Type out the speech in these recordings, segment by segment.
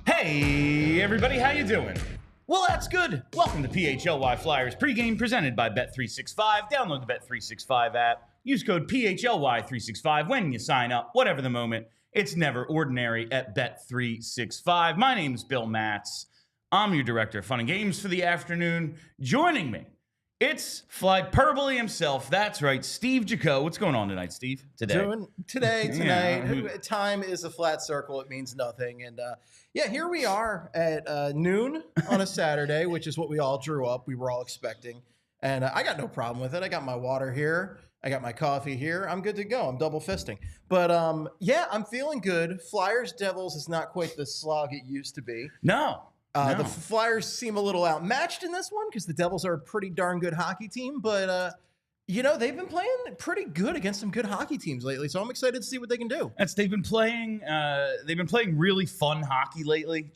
Hey everybody, how you doing? Well, that's good. Welcome to PHLY Flyers Pregame presented by Bet365. Download the Bet365 app. Use code PHLY365 when you sign up. Whatever the moment, it's never ordinary at Bet365. My name's Bill Matz. I'm your director of fun and games for the afternoon. Joining me, it's Flyperbole himself. That's right, Steve Jaco. What's going on tonight, Steve? Tonight. Yeah. Time is a flat circle. It means nothing. And here we are at noon on a Saturday, which is what we all drew up. We were all expecting. And I got no problem with it. I got my water here. I got my coffee here. I'm good to go. I'm double fisting. But I'm feeling good. Flyers Devils is not quite the slog it used to be. No. The Flyers seem a little outmatched in this one because the Devils are a pretty darn good hockey team. But, they've been playing pretty good against some good hockey teams lately. So I'm excited to see what they can do. They've been playing really fun hockey lately.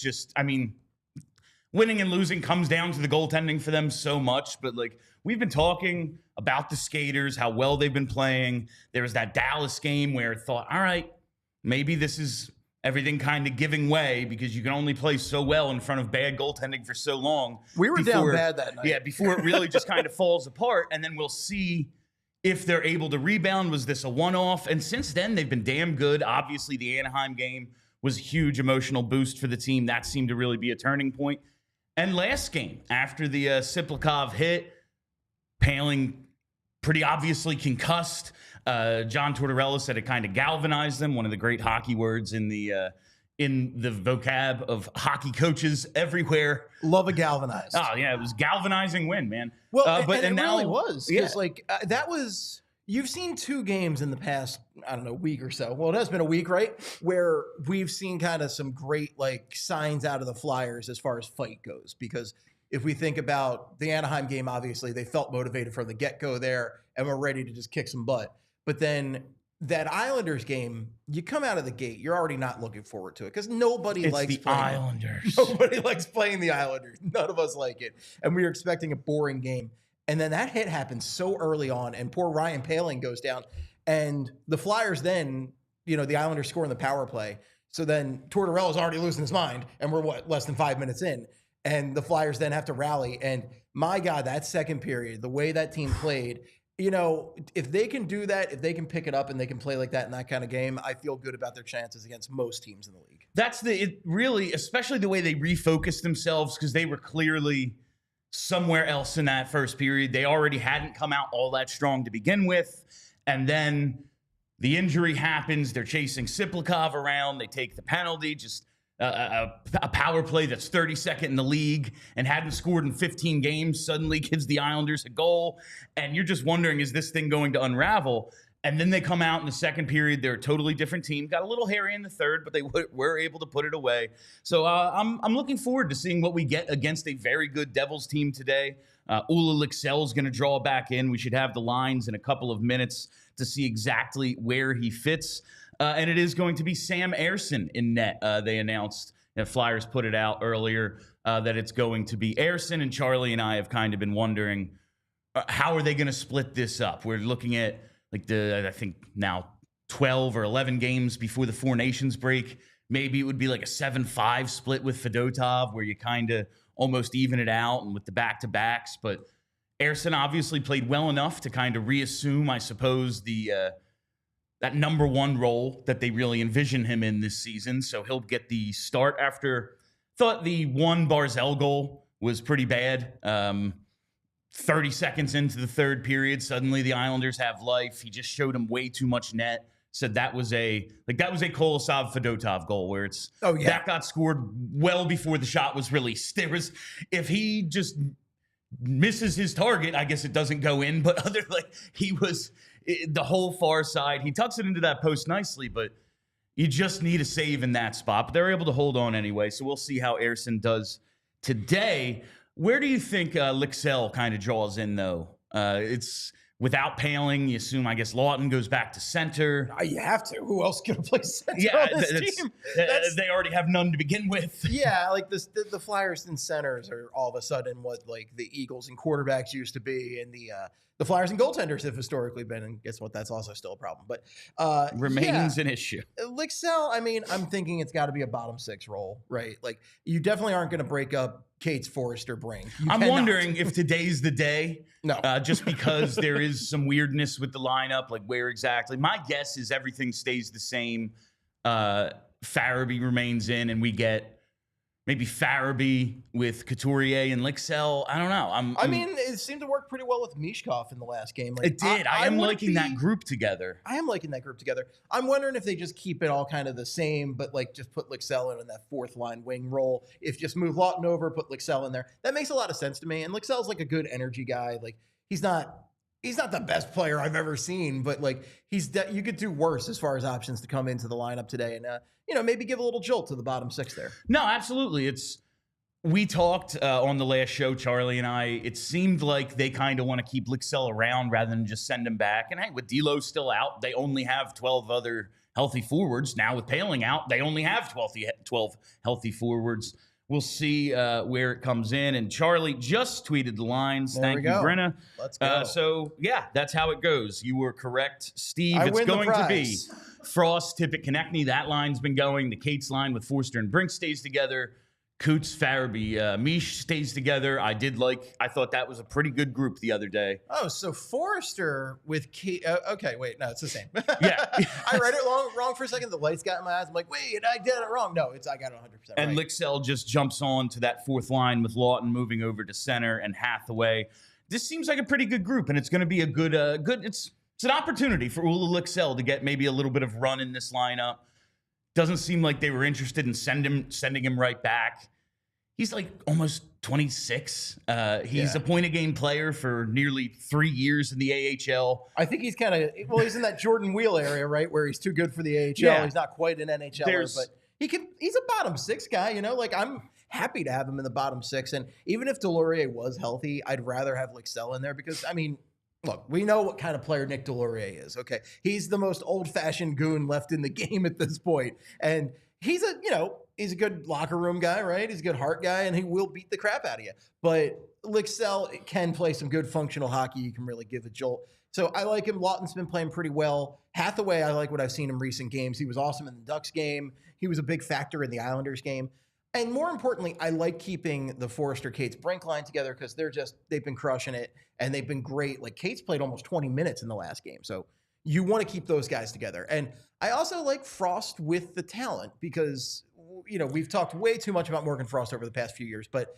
Winning and losing comes down to the goaltending for them so much. But, we've been talking about the skaters, how well they've been playing. There was that Dallas game where I thought, all right, maybe this is everything kind of giving way because you can only play so well in front of bad goaltending for so long. We were down bad that night. Yeah, before it really just kind of falls apart. And then we'll see if they're able to rebound. Was this a one-off? And since then, they've been damn good. Obviously, the Anaheim game was a huge emotional boost for the team. That seemed to really be a turning point. And last game, after the Tsyplakov hit, Poehling pretty obviously concussed. John Tortorella said it kind of galvanized them, one of the great hockey words in the vocab of hockey coaches everywhere. Love a galvanized. Oh, yeah, it was galvanizing win, man. Well, and it really was. Because, that was – you've seen two games in the past, I don't know, week or so. Well, it has been a week, right, where we've seen kind of some great, signs out of the Flyers as far as fight goes. Because if we think about the Anaheim game, obviously, they felt motivated from the get-go there and were ready to just kick some butt. But then that Islanders game, you come out of the gate, you're already not looking forward to it because nobody likes the Islanders. Nobody likes playing the Islanders. None of us like it. And we were expecting a boring game. And then that hit happens so early on, and poor Ryan Poehling goes down. And the Flyers then, the Islanders score in the power play. So then Tortorella's already losing his mind, and we're, less than 5 minutes in. And the Flyers then have to rally. And my God, that second period, the way that team played – if they can do that, if they can pick it up and they can play like that in that kind of game, I feel good about their chances against most teams in the league. That's especially the way they refocused themselves because they were clearly somewhere else in that first period. They already hadn't come out all that strong to begin with. And then the injury happens. They're chasing Tsyplakov around. They take the penalty, just a power play that's 32nd in the league and hadn't scored in 15 games suddenly gives the Islanders a goal. And you're just wondering, is this thing going to unravel? And then they come out in the second period. They're a totally different team. Got a little hairy in the third, but they were able to put it away. So I'm looking forward to seeing what we get against a very good Devils team today. Lycksell is going to draw back in. We should have the lines in a couple of minutes to see exactly where he fits. And it is going to be Sam Ersson in net. They announced, Flyers put it out earlier, that it's going to be Ersson. And Charlie and I have kind of been wondering, how are they going to split this up? We're looking at, I think now 12 or 11 games before the Four Nations break. Maybe it would be like a 7-5 split with Fedotov where you kind of almost even it out and with the back-to-backs. But Ersson obviously played well enough to kind of reassume, I suppose, that number one role that they really envision him in this season. So he'll get the start after, thought the one Barzal goal was pretty bad. 30 seconds into the third period, suddenly the Islanders have life. He just showed them way too much net. Said that was a Kolosov Fedotov goal where that got scored well before the shot was released. If he just misses his target, I guess it doesn't go in, but the whole far side. He tucks it into that post nicely, but you just need a save in that spot. But they're able to hold on anyway, so we'll see how Ersson does today. Where do you think Lycksell kind of draws in, though? It's without Poehling, you assume, I guess, Lawton goes back to center. You have to. Who else could play center on this team? They already have none to begin with. Yeah, like the Flyers and centers are all of a sudden what like the Eagles and quarterbacks used to be, and the Flyers and goaltenders have historically been, and guess what? That's also still a problem. But remains an issue. Lycksell, I mean, I'm thinking it's got to be a bottom six role, right? Like you definitely aren't going to break up Cates, Forrester, Brink. I'm wondering if today's the day. No. Just because there is some weirdness with the lineup, like where exactly. My guess is everything stays the same. Farabee remains in, and we get maybe Farabee with Couturier and Lycksell. I don't know. I mean, it seemed to work pretty well with Michkov in the last game. Like, it did. I am liking that group together. I am liking that group together. I'm wondering if they just keep it all kind of the same, but like just put Lycksell in that fourth line wing role. If just move Lawton over, put Lycksell in there. That makes a lot of sense to me. And Lycksell's like a good energy guy. Like he's not the best player I've ever seen, but like you could do worse as far as options to come into the lineup today, and maybe give a little jolt to the bottom six there. No, absolutely. We talked on the last show, Charlie and I. It seemed like they kind of want to keep Lycksell around rather than just send him back. And hey, with D'Lo still out, they only have 12 other healthy forwards. Now with Poehling out, they only have 12 healthy forwards. We'll see where it comes in. And Charlie just tweeted the lines. Thank you, Brenna. Let's go. So, yeah, that's how it goes. You were correct, Steve. It's going to be Frost, Tippett, Konecny. That line's been going. The Cates line with Forster and Brink stays together. Coots, Farabee, Mish stays together. I thought that was a pretty good group the other day. Oh, so Forster with Kate. Okay, wait, no, it's the same. Yeah. I read it wrong for a second. The lights got in my eyes. I'm like, wait, I did it wrong. No, I got it 100% right. And Lycksell just jumps on to that fourth line with Lawton moving over to center and Hathaway. This seems like a pretty good group, and it's going to be a good. It's an opportunity for Ula Lycksell to get maybe a little bit of run in this lineup. Doesn't seem like they were interested in sending him right back. He's like almost 26. He's a point-a-game player for nearly 3 years in the AHL. I think he's he's in that Jordan Wheel area, right, where he's too good for the AHL. Yeah. He's not quite an NHLer, but he's a bottom six guy, Like I'm happy to have him in the bottom six. And even if Delorier was healthy, I'd rather have Lycksell in there because, I mean, look, we know what kind of player Nick Delorier is, okay? He's the most old-fashioned goon left in the game at this point. And he's a good locker room guy, right? He's a good heart guy, and he will beat the crap out of you. But Lycksell can play some good functional hockey. You can really give a jolt. So I like him. Lawton's been playing pretty well. Hathaway, I like what I've seen in recent games. He was awesome in the Ducks game. He was a big factor in the Islanders game. And more importantly, I like keeping the Forster Cates Brink line together because they've been crushing it and they've been great. Like Cates played almost 20 minutes in the last game. So you want to keep those guys together. And I also like Frost with the talent because, we've talked way too much about Morgan Frost over the past few years, but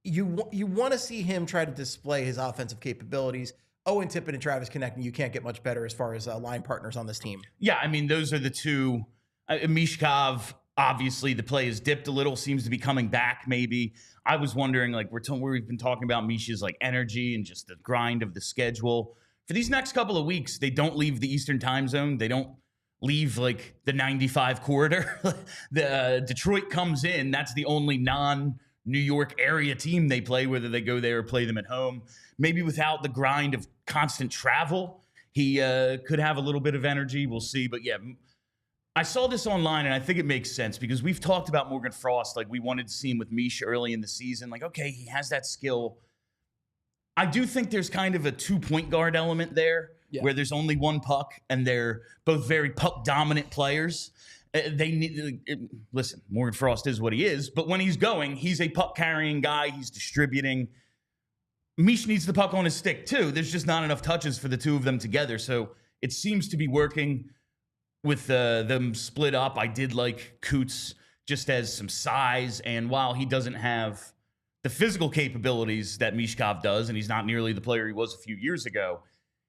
you want to see him try to display his offensive capabilities. Owen Tippett and Travis Konecny, you can't get much better as far as line partners on this team. Yeah, I mean, those are the two. Michkov, obviously, the play has dipped a little, seems to be coming back maybe. I was wondering, like, we've been talking about Misha's, like, energy and just the grind of the schedule. For these next couple of weeks, they don't leave the Eastern time zone. They don't leave, like, the 95 corridor. Detroit comes in. That's the only non-New York area team they play, whether they go there or play them at home. Maybe without the grind of constant travel, he could have a little bit of energy. We'll see. But, yeah, I saw this online, and I think it makes sense because we've talked about Morgan Frost. Like, we wanted to see him with Misha early in the season. Like, okay, he has that skill. I do think there's kind of a 2-point guard element there where there's only one puck, and they're both very puck-dominant players. Listen, Morgan Frost is what he is, but when he's going, he's a puck-carrying guy. He's distributing. Mish needs the puck on his stick, too. There's just not enough touches for the two of them together, so it seems to be working. With them split up, I did like Coots just as some size. And while he doesn't have the physical capabilities that Michkov does, and he's not nearly the player he was a few years ago,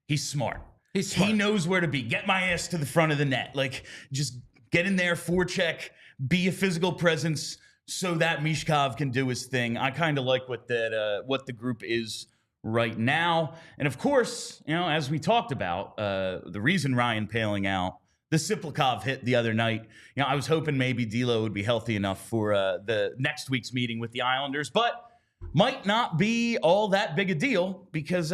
he's smart. He knows where to be. Get my ass to the front of the net. Like, just get in there, forecheck, be a physical presence so that Michkov can do his thing. I kind of like what the group is right now. And of course, as we talked about, the reason Ryan Poehling out, the Tsyplakov hit the other night, I was hoping maybe D'Lo would be healthy enough for the next week's meeting with the Islanders, but might not be all that big a deal because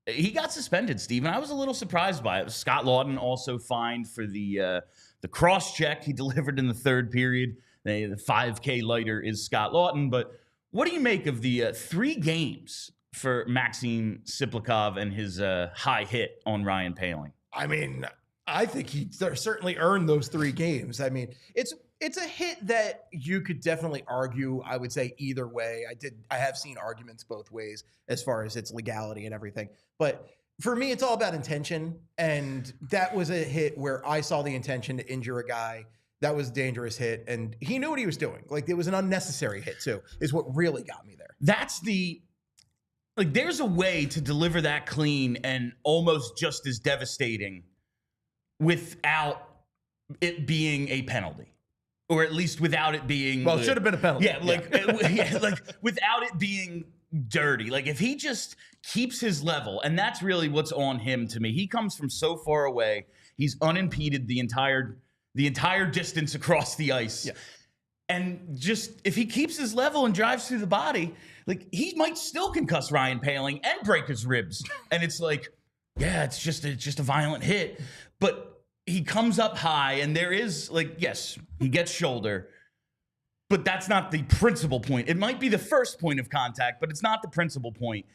he got suspended, Steven. I was a little surprised by it. Scott Lawton also fined for the cross-check he delivered in the third period. The 5K lighter is Scott Lawton. But what do you make of the 3 games for Maxim Tsyplakov and his high hit on Ryan Poehling? I mean, I think he certainly earned those 3 games. I mean, it's a hit that you could definitely argue, I would say, either way. I have seen arguments both ways as far as its legality and everything. But for me, it's all about intention. And that was a hit where I saw the intention to injure a guy. That was a dangerous hit. And he knew what he was doing. Like, it was an unnecessary hit, too, is what really got me there. That's there's a way to deliver that clean and almost just as devastating without it being a penalty. Or at least without it being... Well, it should have been a penalty. Yeah, without it being dirty. Like, if he just keeps his level, and that's really what's on him to me. He comes from so far away. He's unimpeded the entire distance across the ice. Yeah. And just, if he keeps his level and drives through the body, he might still concuss Ryan Poehling and break his ribs. And it's it's just a violent hit. But he comes up high, and there is, yes, he gets shoulder, but that's not the principal point. It might be the first point of contact, but it's not the principal point.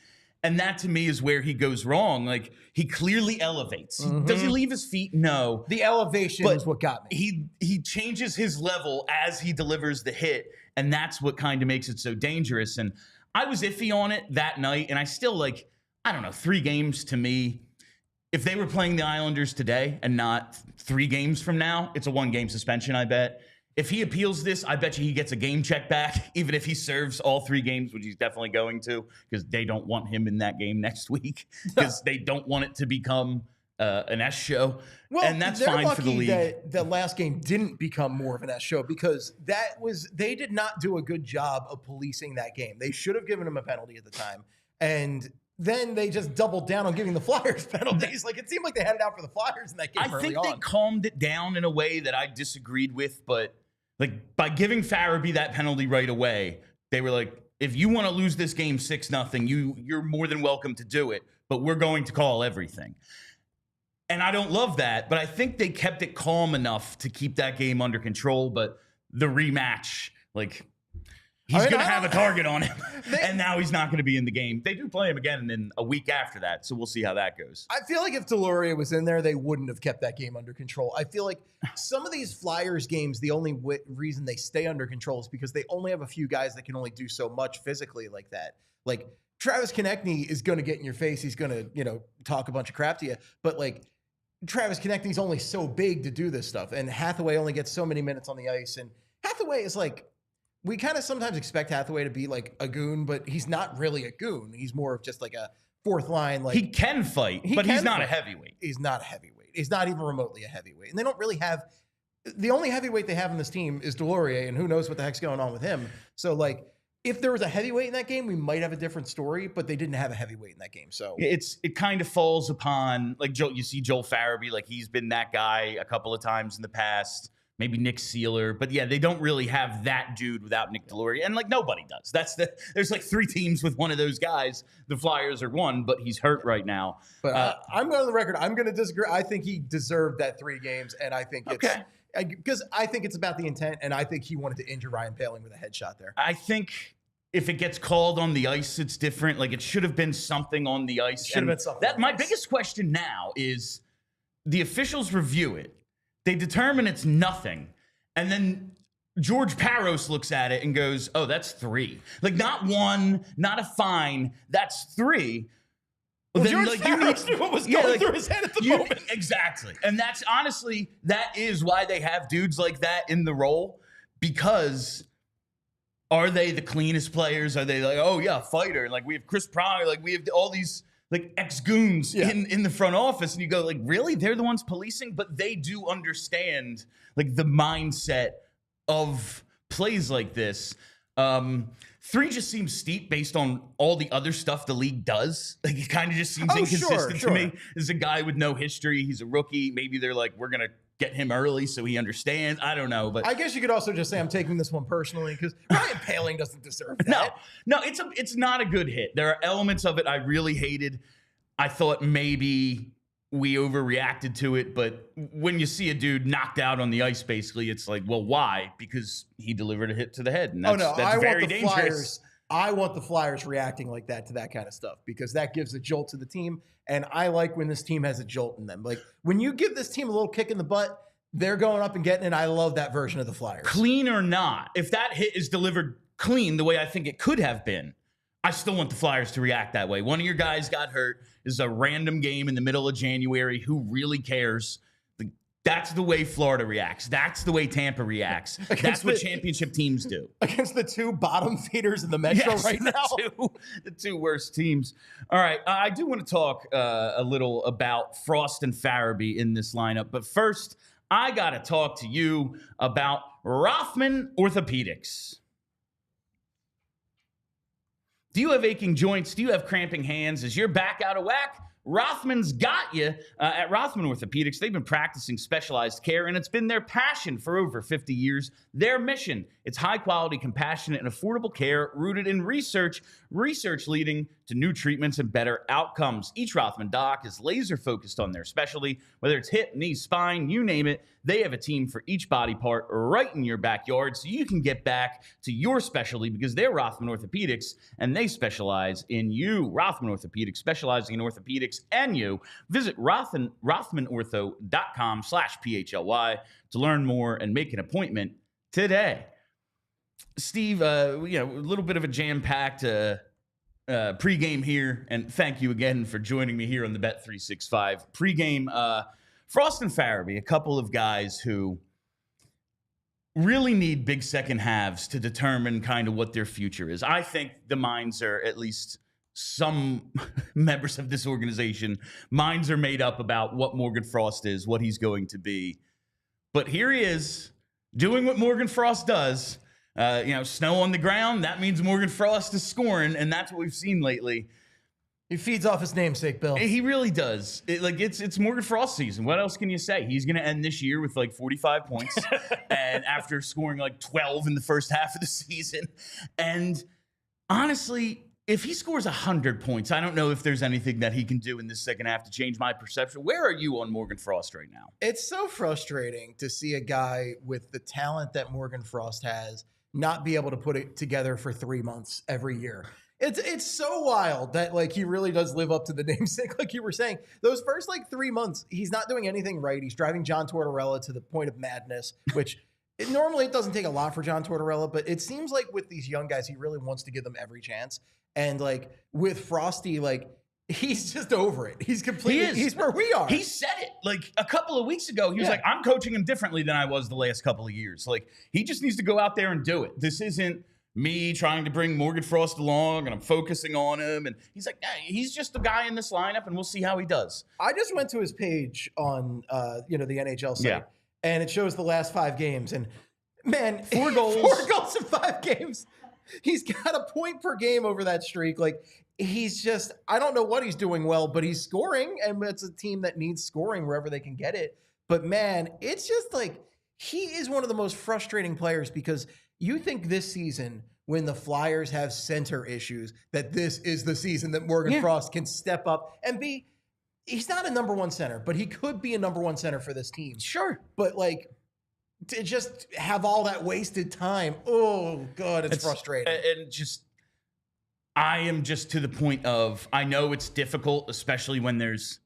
And that, to me, is where he goes wrong. He clearly elevates. Mm-hmm. Does he leave his feet? No. The elevation is what got me. He changes his level as he delivers the hit, and that's what kind of makes it so dangerous. And I was iffy on it that night, and I still, 3 games to me. If they were playing the Islanders today and not 3 games from now, it's a 1-game suspension, I bet. If he appeals this, I bet you he gets a game check back, even if he serves all 3 games, which he's definitely going to, because they don't want him in that game next week, because they don't want it to become an S show. Well, and that's fine for the league. That the last game didn't become more of an S show, because they did not do a good job of policing that game. They should have given him a penalty at the time. And then they just doubled down on giving the Flyers penalties. It seemed like they had it out for the Flyers in that game early on. I think they calmed it down in a way that I disagreed with, but by giving Farabee that penalty right away, they were like, if you want to lose this game 6-0, you're more than welcome to do it, but we're going to call everything. And I don't love that, but I think they kept it calm enough to keep that game under control. But the rematch, he's going to have a target on him, and now he's not going to be in the game. They do play him again in a week after that, so we'll see how that goes. I feel like if Deloria was in there, they wouldn't have kept that game under control. I feel like some of these Flyers games, the only reason they stay under control is because they only have a few guys that can only do so much physically like that. Travis Konecny is going to get in your face. He's going to, talk a bunch of crap to you. But, Travis Konechny's only so big to do this stuff, and Hathaway only gets so many minutes on the ice. And Hathaway is we kind of sometimes expect Hathaway to be a goon, but he's not really a goon. He's more of just a fourth line. He can fight, but he's not a heavyweight. He's not a heavyweight. He's not even remotely a heavyweight. And they don't really have – the only heavyweight they have in this team is Deloria, and who knows what the heck's going on with him. So, if there was a heavyweight in that game, we might have a different story, but they didn't have a heavyweight in that game. So it kind of falls upon, you see Joel Farabee, he's been that guy a couple of times in the past. Maybe Nick Sealer, but yeah, they don't really have that dude without Nick Deloria, and nobody does. There's 3 teams with one of those guys. The Flyers are one, but he's hurt right now. But I'm going on the record. I'm going to disagree. I think he deserved that 3 games, and I think it's because I think it's about the intent, and I think he wanted to injure Ryan Poehling with a headshot there. I think if it gets called on the ice, it's different. It should have been something on the ice. Should have been something. My biggest question now is the officials review it. They determine it's nothing. And then George Parros looks at it and goes, oh, that's 3. Not 1, not a fine. That's 3. Well, then, George Parros knew what was going through his head at the moment. Exactly. And that's honestly, that is why they have dudes like that in the role. Because are they the cleanest players? Are they oh, yeah, fighter? We have Chris Pryor. We have all these ex-goons in the front office, and you go really? They're the ones policing? But they do understand the mindset of plays like this. 3 just seems steep based on all the other stuff the league does. Like, it kind of just seems inconsistent to me. This is a guy with no history. He's a rookie. Maybe they're like, we're going to get him early so he understands. I don't know. But I guess you could also just say I'm taking this one personally because Ryan Poehling doesn't deserve that. No, it's not a good hit. There are elements of it I really hated. I thought maybe we overreacted to it, but when you see a dude knocked out on the ice, basically, it's like, well, why? Because he delivered a hit to the head, and that's very dangerous. I want the Flyers reacting like that to that kind of stuff because that gives a jolt to the team, and I like when this team has a jolt in them. Like, when you give this team a little kick in the butt, they're going up and getting it. I love that version of the Flyers. Clean or not, if that hit is delivered clean the way I think it could have been, I still want the Flyers to react that way. One of your guys got hurt. This is a random game in the middle of January. Who really cares? That's the way Florida reacts. That's the way Tampa reacts. That's what championship teams do. Against the 2 bottom feeders in the Metro right now. The two worst teams. All right. I do want to talk a little about Frost and Farabee in this lineup. But first, I got to talk to you about Rothman Orthopedics. Do you have aching joints? Do you have cramping hands? Is your back out of whack? Rothman's got you. At Rothman Orthopedics, they've been practicing specialized care, and it's been their passion for over 50 years. Their mission, it's high-quality, compassionate, and affordable care rooted in research leading to new treatments and better outcomes. Each Rothman doc is laser-focused on their specialty, whether it's hip, knee, spine, you name it. They have a team for each body part right in your backyard so you can get back to your specialty because they're Rothman Orthopedics and they specialize in you. Rothman Orthopedics, specializing in orthopedics and you. Visit rothmanortho.com/PHLY to learn more and make an appointment today. Steve, a little bit of a jam-packed pregame here, and thank you again for joining me here on the Bet365 pregame. Frost and Farabee, a couple of guys who really need big second halves to determine kind of what their future is. I think the minds are, at least some members of this organization, minds are made up about what Morgan Frost is, what he's going to be. But here he is doing what Morgan Frost does. Snow on the ground, that means Morgan Frost is scoring, and that's what we've seen lately. He feeds off his namesake, Bill. He really does. It's Morgan Frost season. What else can you say? He's going to end this year with 45 points, and after scoring 12 in the first half of the season. And honestly, if he scores 100 points, I don't know if there's anything that he can do in this second half to change my perception. Where are you on Morgan Frost right now? It's so frustrating to see a guy with the talent that Morgan Frost has not be able to put it together for 3 months every year. It's so wild that he really does live up to the namesake, like you were saying. Those first 3 months, he's not doing anything right. He's driving John Tortorella to the point of madness, which normally it doesn't take a lot for John Tortorella, but it seems like with these young guys, he really wants to give them every chance. And with Frosty, he's just over it. He's completely, he's where we are. He said it a couple of weeks ago. He was I'm coaching him differently than I was the last couple of years. He just needs to go out there and do it. This isn't me trying to bring Morgan Frost along and I'm focusing on him. And he's he's just a guy in this lineup and we'll see how he does. I just went to his page on, the NHL site and it shows the last 5 games and man, 4 goals. 4 goals in 5 games. He's got a point per game over that streak. He's just, I don't know what he's doing well, but he's scoring and it's a team that needs scoring wherever they can get it. But man, it's just he is one of the most frustrating players because you think this season when the Flyers have center issues, that this is the season that Morgan Frost can step up and be, he's not a number 1 center, but he could be a number 1 center for this team. Sure. But to just have all that wasted time, oh God, it's frustrating. And I am just to the point of, I know it's difficult, especially when there's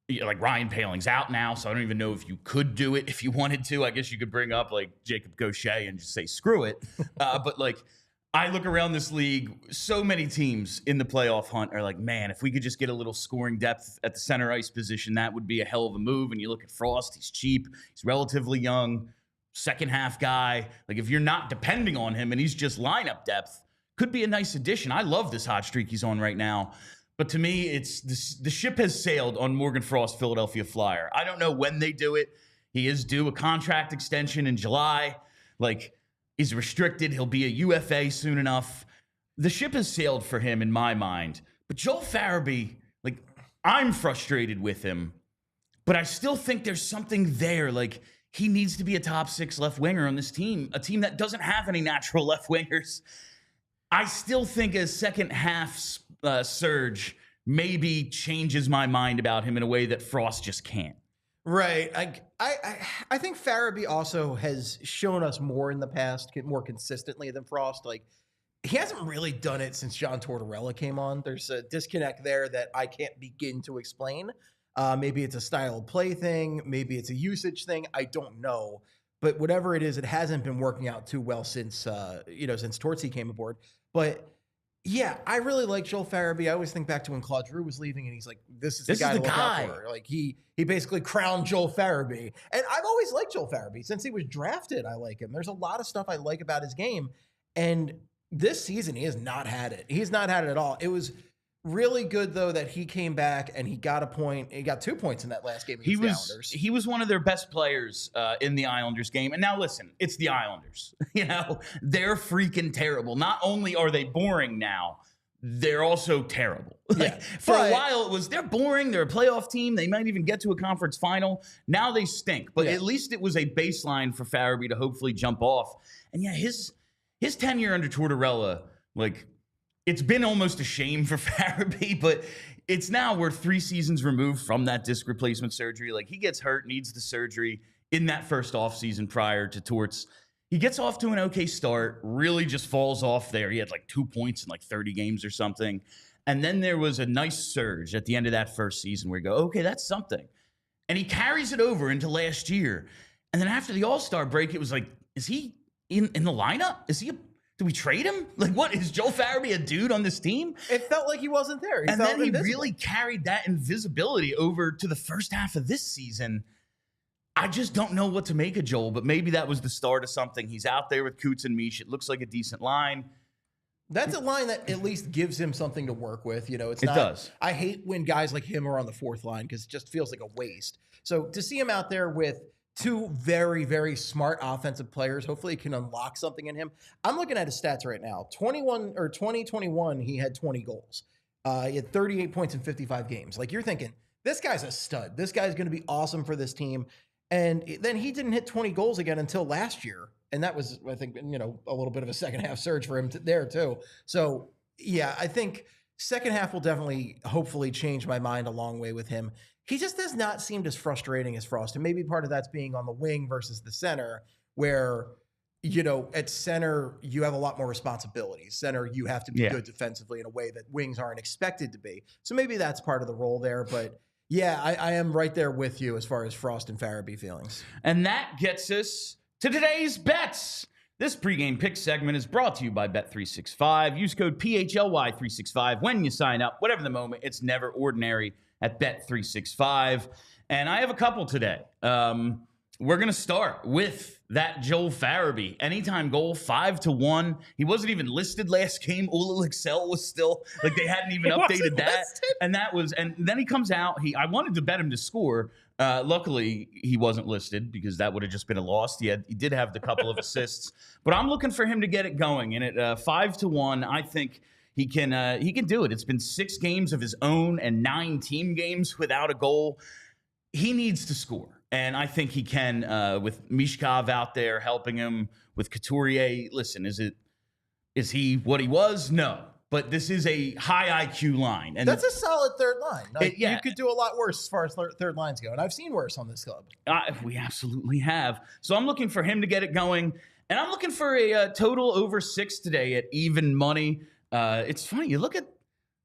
Ryan Poehling's out now, so I don't even know if you could do it if you wanted to. I guess you could bring up Jacob Gaucher and just say, screw it. But I look around this league, so many teams in the playoff hunt are man, if we could just get a little scoring depth at the center ice position, that would be a hell of a move. And you look at Frost, he's cheap, he's relatively young, second half guy. If you're not depending on him and he's just lineup depth, could be a nice addition. I love this hot streak he's on right now. But to me, it's the ship has sailed on Morgan Frost, Philadelphia Flyer. I don't know when they do it. He is due a contract extension in July. He's restricted. He'll be a UFA soon enough. The ship has sailed for him in my mind. But Joel Farabee, like, I'm frustrated with him, but I still think there's something there. Like, he needs to be a top 6 left winger on this team, a team that doesn't have any natural left wingers. I still think a second half surge maybe changes my mind about him in a way that Frost just can't. Right. I think Farabee also has shown us more in the past, more consistently than Frost. Like, he hasn't really done it since John Tortorella came on. There's a disconnect there that I can't begin to explain. Maybe it's a style of play thing. Maybe it's a usage thing. I don't know. But whatever it is, it hasn't been working out too well since, since Tortsy came aboard. But yeah, I really like Joel Farabee. I always think back to when Claude Giroux was leaving, and he's like, "This is the guy to look out for." Like he basically crowned Joel Farabee, and I've always liked Joel Farabee since he was drafted. I like him. There's a lot of stuff I like about his game, and this season he has not had it. He's not had it at all. It was really good though that he came back and he got a point. He got 2 points in that last game against the Islanders. He was one of their best players in the Islanders game. And now listen, it's the Islanders. They're freaking terrible. Not only are they boring now, they're also terrible. For a while it was they're boring. They're a playoff team. They might even get to a conference final. Now they stink. But at least it was a baseline for Farabee to hopefully jump off. And yeah, his tenure under Tortorella, like, it's been almost a shame for Farabee, but it's now we're 3 seasons removed from that disc replacement surgery. Like, he gets hurt, needs the surgery in that first offseason prior to Torts. He gets off to an okay start, really just falls off there. He had like 2 points in like 30 games or something. And then there was a nice surge at the end of that first season where you go, okay, that's something. And he carries it over into last year. And then after the All-Star break, it was like, is he in the lineup? Do we trade him? Like, what? Is Joel Farabee a dude on this team? It felt like he wasn't there. And then he really carried that invisibility over to the first half of this season. I just don't know what to make of Joel, but maybe that was the start of something. He's out there with Coots and Mish. It looks like a decent line. That's a line that at least gives him something to work with. It does. I hate when guys like him are on the fourth line because it just feels like a waste. So to see him out there with 2 very, very smart offensive players, hopefully he can unlock something in him. I'm looking at his stats right now. 2021, he had 20 goals. He had 38 points in 55 games. Like, you're thinking, this guy's a stud. This guy's going to be awesome for this team. And then he didn't hit 20 goals again until last year. And that was, I think, a little bit of a second half surge for him there too. So yeah, I think second half will definitely, hopefully change my mind a long way with him. He just does not seem as frustrating as Frost. And maybe part of that's being on the wing versus the center, where, at center, you have a lot more responsibilities. Center, you have to be good defensively in a way that wings aren't expected to be. So maybe that's part of the role there. But yeah, I am right there with you as far as Frost and Farabee feelings. And that gets us to today's bets. This pregame pick segment is brought to you by Bet365. Use code PHLY365 when you sign up. Whatever the moment, it's never ordinary at Bet365. And I have a couple today. We're going to start with that Joel Farabee. Anytime goal, 5-1. He wasn't even listed last game. Lycksell was still, like, they hadn't even updated that. Listed. And then he comes out. I wanted to bet him to score. Luckily, he wasn't listed because that would have just been a loss. He did have the couple of assists. But I'm looking for him to get it going. And at 5-1, I think he can do it. It's been 6 games of his own and 9 team games without a goal. He needs to score. And I think he can, with Michkov out there helping him, with Couturier. Listen, is he what he was? No. But this is a high IQ line. And that's a solid third line. You could do a lot worse as far as third lines go. And I've seen worse on this club. We absolutely have. So I'm looking for him to get it going. And I'm looking for a total over 6 today at even money. It's funny. You look at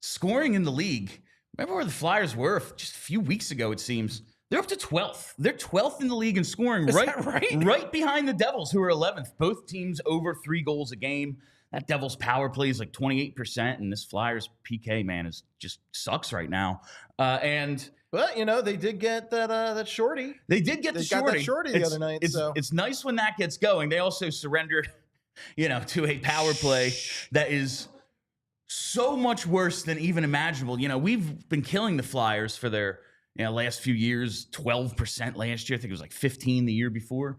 scoring in the league. Remember where the Flyers were just a few weeks ago, it seems. They're up to 12th. They're 12th in the league in scoring, right behind the Devils, who are 11th. Both teams over 3 goals a game. That Devils power play is like 28%, and this Flyers PK, man, just sucks right now. Well, they did get that shorty. They did get the shorty. Got that shorty the other night. It's nice when that gets going. They also surrendered, to a power play that is so much worse than even imaginable. We've been killing the Flyers for their last few years. 12% last year. I think it was like 15 the year before.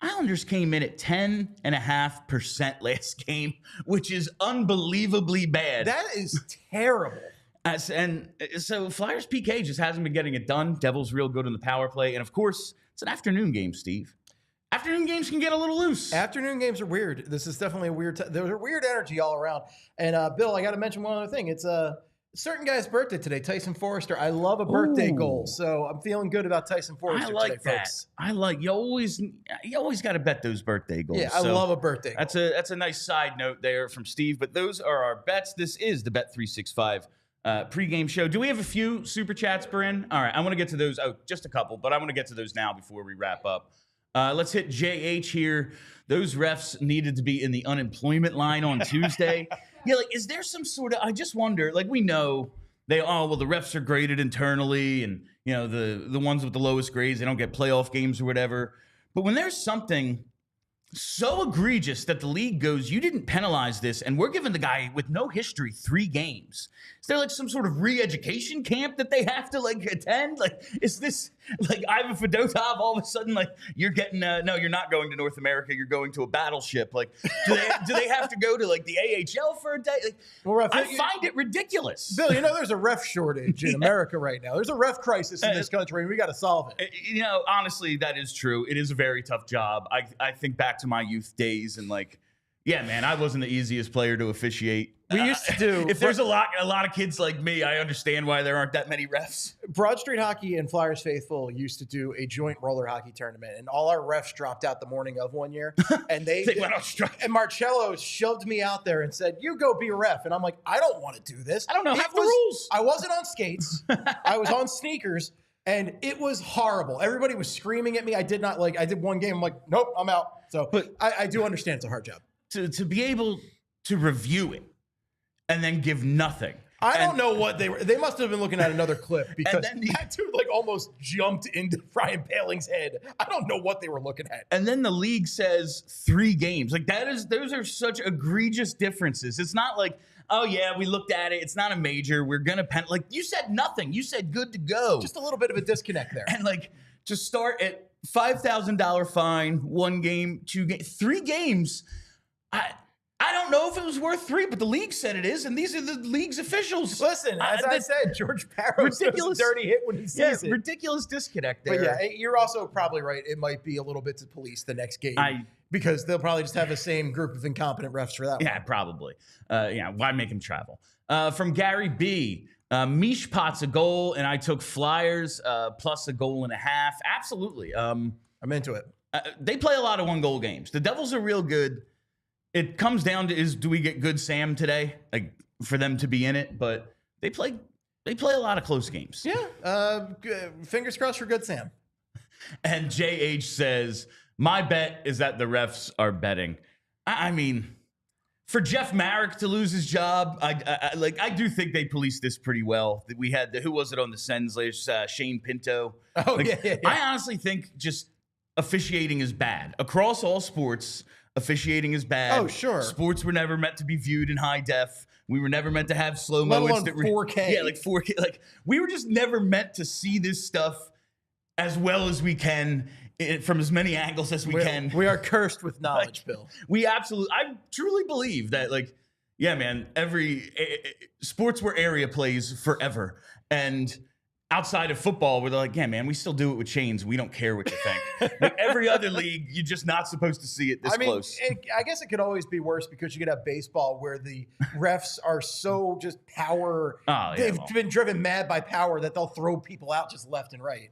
Islanders came in at 10.5% last game, which is unbelievably bad. That is terrible. And so Flyers PK just hasn't been getting it done. Devils real good on the power play. And, of course, it's an afternoon game, Steve. Afternoon games can get a little loose. Afternoon games are weird. This is definitely a weird there's a weird energy all around. And, Bill, I got to mention one other thing. It's a certain guy's birthday today, Tyson Forrester. I love a birthday goal, so I'm feeling good about Tyson Forrester I like today, that. folks. I like you always got to bet those birthday goals. Yeah, I love a birthday goal. That's a nice side note there from Steve. But those are our bets. This is the Bet365 pregame show. Do we have a few super chats, Bryn? All right, I want to get to those. Oh, just a couple, but I want to get to those now before we wrap up. Let's hit JH here. Those refs needed to be in the unemployment line on Tuesday. Yeah, like, is there some sort of? I just wonder. Like, we know. The refs are graded internally, and the ones with the lowest grades, they don't get playoff games or whatever. But when there's something so egregious that the league goes, you didn't penalize this, and we're giving the guy with no history 3 games. Is there like some sort of re-education camp that they have to like attend? Like, is this like Ivan Fedotov all of a sudden like you're getting no, you're not going to North America, you're going to a battleship? Like, do they have to go to like the AHL for a day? Like, well, I find it ridiculous. Bill, there's a ref shortage in America right now. There's a ref crisis in this country, and we got to solve it. Honestly, that is true. It is a very tough job. I think back to my youth days and like, yeah, man, I wasn't the easiest player to officiate. We used to do. If there's a lot of kids like me, I understand why there aren't that many refs. Broad Street Hockey and Flyers Faithful used to do a joint roller hockey tournament, and all our refs dropped out the morning of one year. And they went on strike. And Marcello shoved me out there and said, "You go be a ref." And I'm like, "I don't want to do this. I don't know half the rules." I wasn't on skates. I was on sneakers. And it was horrible. Everybody was screaming at me. I did one game. I'm like, nope, I'm out. So, but I do understand it's a hard job. To be able to review it and then give nothing. I don't know what they were. They must have been looking at another clip because that dude like almost jumped into Ryan Poehling's head. I don't know what they were looking at. And then the league says 3 games. Like those are such egregious differences. It's not like, oh yeah, we looked at it. It's not a major. We're gonna like you said nothing. You said good to go. Just a little bit of a disconnect there. And like to start at $5,000 fine, 1 game, 2 games, 3 games. I don't know if it was worth 3, but the league said it is, and these are the league's officials. Listen, as I said, George Parros does a dirty hit when he sees it. Ridiculous disconnect there. But yeah, you're also probably right. It might be a little bit to police the next game because they'll probably just have the same group of incompetent refs for that one. Yeah, probably. Why make him travel? From Gary B., Michkov's a goal, and I took Flyers plus a goal and a half. Absolutely. I'm into it. They play a lot of 1-goal games. The Devils are real good. It comes down to do we get good Sam today, like for them to be in it? But they play a lot of close games. Yeah. Fingers crossed for good Sam. And JH says, my bet is that the refs are betting. I mean, for Jeff Marek to lose his job, I do think they policed this pretty well. We had who was it on the Sens last? Shane Pinto. Oh, yeah. I honestly think just officiating is bad across all sports. Officiating is bad. Oh, sure. Sports were never meant to be viewed in high def. We were never meant to have slow-mo. Let alone 4K. Yeah, like 4K. Like, we were just never meant to see this stuff as well as we can from as many angles as we can. We are cursed with knowledge, Bill. I truly believe that, like, yeah, man, sports were area plays forever. And outside of football, where they're like, yeah, man, we still do it with chains. We don't care what you think. Like every other league, you're just not supposed to see it this close. I guess it could always be worse because you could have baseball where the refs are so just power. They've been driven mad by power that they'll throw people out just left and right.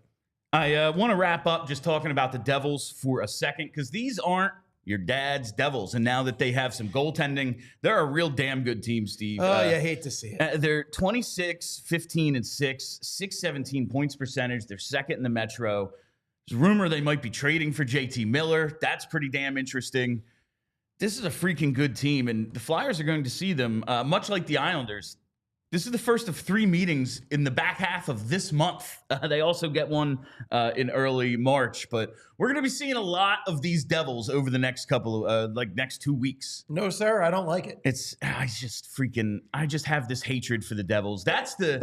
I want to wrap up just talking about the Devils for a second because these aren't your dad's Devils. And now that they have some goaltending, they're a real damn good team, Steve. Oh, yeah, hate to see it. They're 26, 15, and 6, 617 points percentage. They're second in the Metro. There's a rumor they might be trading for JT Miller. That's pretty damn interesting. This is a freaking good team, and the Flyers are going to see them, much like the Islanders. This is the first of 3 meetings in the back half of this month. They also get one in early March, but we're going to be seeing a lot of these Devils over the next couple of, next 2 weeks. No, sir, I don't like it. I just have this hatred for the Devils. That's the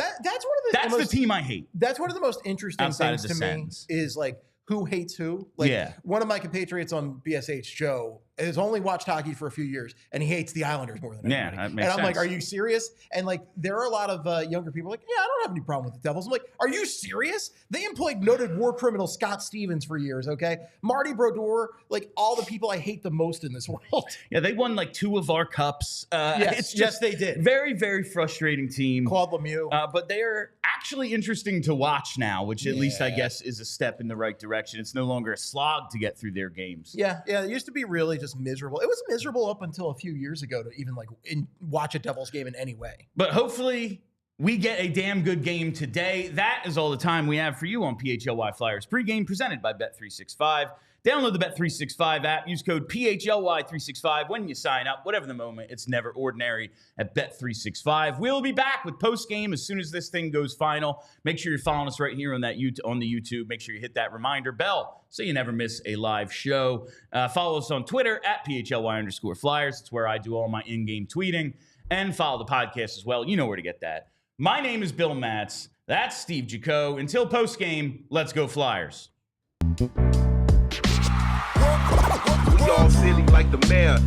team I hate. That's one of the most interesting things to me is like, who hates who. Like Yeah. one of my compatriots on BSH, Joe, has only watched hockey for a few years, and he hates the Islanders more than anybody. That makes and I'm like, sense. are you serious? And like, there are a lot of younger people like, yeah, I don't have any problem with the Devils. I'm like, are you serious? They employed noted war criminal Scott Stevens for years, okay? Marty Brodeur, like all the people I hate the most in this world. Yeah, they won like 2 of our cups. Yes, they did. Very, very frustrating team. Claude Lemieux. But they're actually interesting to watch now, which at least I guess is a step in the right direction. It's no longer a slog to get through their games. Yeah, it used to be really just miserable. It was miserable up until a few years ago to even like watch a Devils game in any way. But hopefully we get a damn good game today. That is all the time we have for you on PHLY Flyers Pregame, presented by Bet365. Download the Bet365 app. Use code PHLY365 when you sign up. Whatever the moment, it's never ordinary at Bet365. We'll be back with postgame as soon as this thing goes final. Make sure you're following us right here on that on the YouTube. Make sure you hit that reminder bell so you never miss a live show. Follow us on Twitter at PHLY_Flyers. It's where I do all my in-game tweeting. And follow the podcast as well. You know where to get that. My name is Bill Matz. That's Steve Jaco. Until postgame, let's go Flyers. We all silly like the mayor.